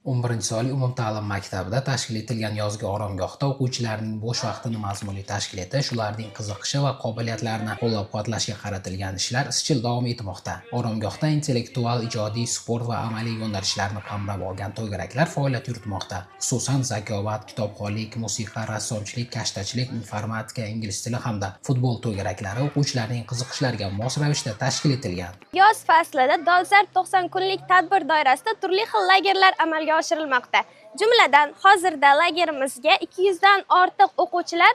11-sonli umumta'lim maktabida tashkil etilgan yozgi oromgohda o'quvchilarning bo'sh vaqtini mazmunli tashkil etish, ularning qiziqishi va qobiliyatlarini qo'llab-quvvatlashga qaratilgan ishlar izchil davom etmoqda. Oromgohda intellektual, ijodiy, sport va amaliy yo'nalishlarni qamrab olgan to'garaklar faoliyat yuritmoqda. Xususan, zakovat, kitobxonlik, musiqa, rassomchilik, kashtachilik, informatika, ingliz tili hamda futbol to'garaklari o'quvchilarning qiziqishlariga mos ravishda tashkil etilgan. Yoz faslida dolzarb 90 kunlik tadbir doirasida turli xil lagerlar amalga oshirilmoqda. Jumladan, hozirda lagerimizga 200 dan ortiq o'quvchilar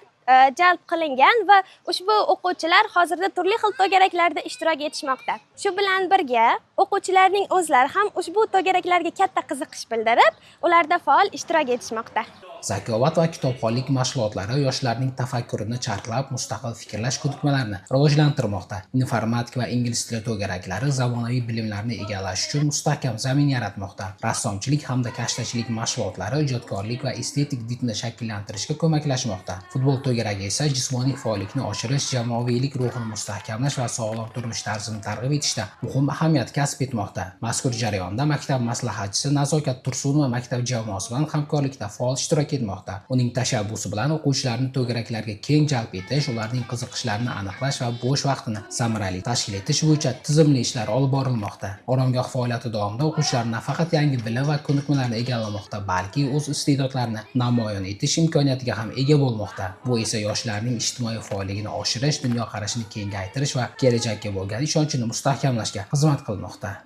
jalb qilingan va ushbu o'quvchilar hozirda turli xil to'garaklarda ishtirok etishmoqda. Shu bilan birga, o'quvchilarning o'zlari ham ushbu to'garaklarga katta qiziqish bildirib, ularda faol ishtirok etishmoqda. Zakovat va kitobxonlik mashg'ulotlari yoshlarning tafakkurini charxlab, mustaqil fikrlash ko'nikmalarini rivojlantirmoqda. Informatika va ingliz tili to'garaklari zamonaviy bilimlarni egallash uchun mustahkam zamin yaratmoqda. Rassomchilik hamda kashtachilik mashg'ulotlari ijodkorlik va estetik didni shakllantirishga ko'maklashmoqda. Futbol to'garagi esa jismoniy faollikni oshirish, jamoaviylik ruhini mustahkamlash va sog'lom turmush tarzini targ'ib etishda muhim ahamiyat kasb etmoqda. Mazkur jarayonda maktab maslahatchisi Nazokat Tursunova maktab jamoasi bilan hamkorlikda faol ishtirok etmoqda. Uning tashabbusi bilan o'quvchilarni to'garaklarga keng jalb etish, ularning qiziqishlarini aniqlash va bo'sh vaqtini samarali tashkil etish bo'yicha tizimli ishlar olib borilmoqda. Oromgoh faoliyati davomida o'quvchilar nafaqat yangi bilim va ko'nikmalarni egallamoqda, balki o'z iste'dodlarini namoyon etish imkoniyatiga ham ega bo'lmoqda. Bu esa yoshlarning ijtimoiy faolligini oshirish, dunyoqarashini kengaytirish va kelajakka bo'lgan ishonchini mustahkamlashga xizmat qilmoqda.